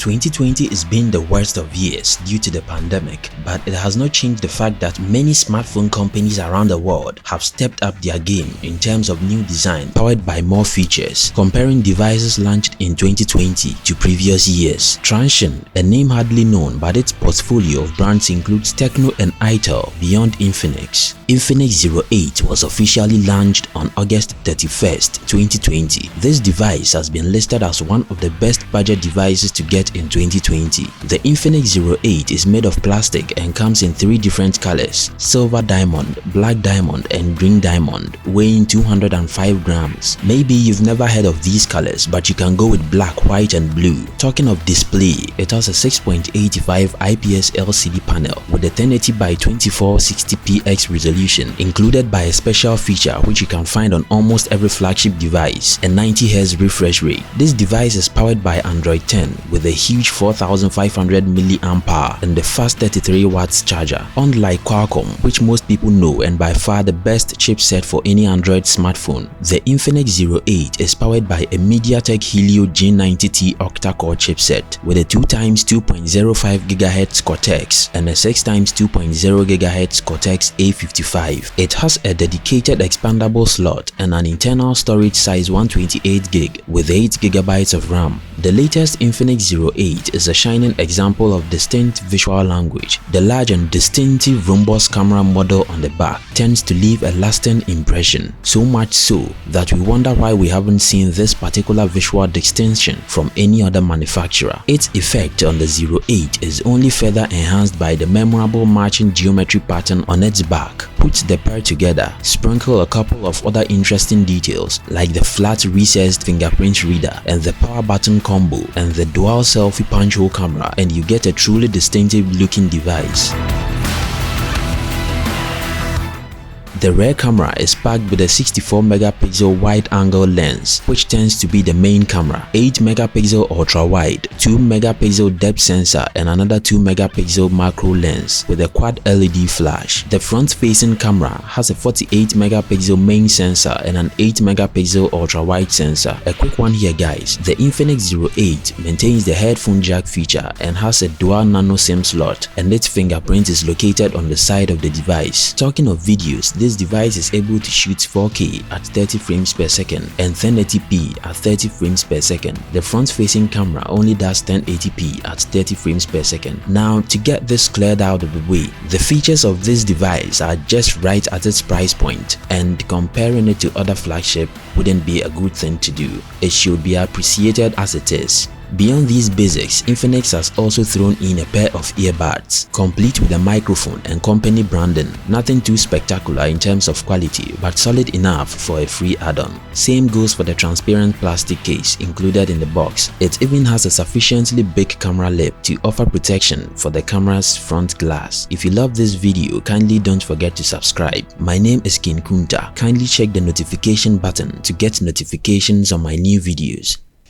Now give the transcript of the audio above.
2020 has been the worst of years due to the pandemic, but it has not changed the fact that many smartphone companies around the world have stepped up their game in terms of new design powered by more features, comparing devices launched in 2020 to previous years. Transsion, a name hardly known, but its portfolio of brands includes Tecno and Itel beyond INFINIX. INFINIX ZERO was officially launched on August 31st, 2020. This device has been listed as one of the best budget devices to get in 2020. The INFINIX ZERO is made of plastic and comes in 3 different colors: silver diamond, black diamond, and green diamond, weighing 205 grams. Maybe you've never heard of these colors, but you can go with black, white, and blue. Talking of display, it has a 6.85 IPS LCD panel with a 1080 by 2460px resolution, included by a special feature which you can find on almost every flagship device, a 90Hz refresh rate. This device is powered by Android 10 with a huge 4500 mAh and a fast 33 watts charger. Unlike Qualcomm, which most people know and by far the best chipset for any Android smartphone, the INFINIX ZERO is powered by a MediaTek Helio G90T octacore chipset with a 2x2.05 GHz cortex and a 6x2.0 GHz cortex A55. It has a dedicated expandable slot and an internal storage size 128GB with 8GB of RAM. The latest INFINIX ZERO is a shining example of distinct visual language. The large and distinctive rhombus camera model on the back tends to leave a lasting impression, so much so that we wonder why we haven't seen this particular visual distinction from any other manufacturer. Its effect on the ZERO is only further enhanced by the memorable matching geometry pattern on its back. Put the pair together, sprinkle a couple of other interesting details like the flat recessed fingerprint reader and the power button combo and the dual selfie punch hole camera, and you get a truly distinctive looking device. The rear camera is packed with a 64-megapixel wide-angle lens, which tends to be the main camera, 8-megapixel ultra-wide, 2-megapixel depth sensor, and another 2-megapixel macro lens with a quad LED flash. The front-facing camera has a 48-megapixel main sensor and an 8-megapixel ultra-wide sensor. A quick one here, guys: the INFINIX ZERO maintains the headphone jack feature and has a dual nano SIM slot, and its fingerprint is located on the side of the device. Talking of videos, this device is able to shoot 4K at 30 frames per second and 1080p at 30 frames per second. The front-facing camera only does 1080p at 30 frames per second. Now, to get this cleared out of the way, the features of this device are just right at its price point, and comparing it to other flagship wouldn't be a good thing to do. It should be appreciated as it is. Beyond these basics, INFINIX has also thrown in a pair of earbuds, complete with a microphone and company branding. Nothing too spectacular in terms of quality, but solid enough for a free add-on. Same goes for the transparent plastic case included in the box. It even has a sufficiently big camera lip to offer protection for the camera's front glass. If you love this video, kindly don't forget to subscribe. My name is King Kunta. Kindly check the notification button to get notifications on my new videos.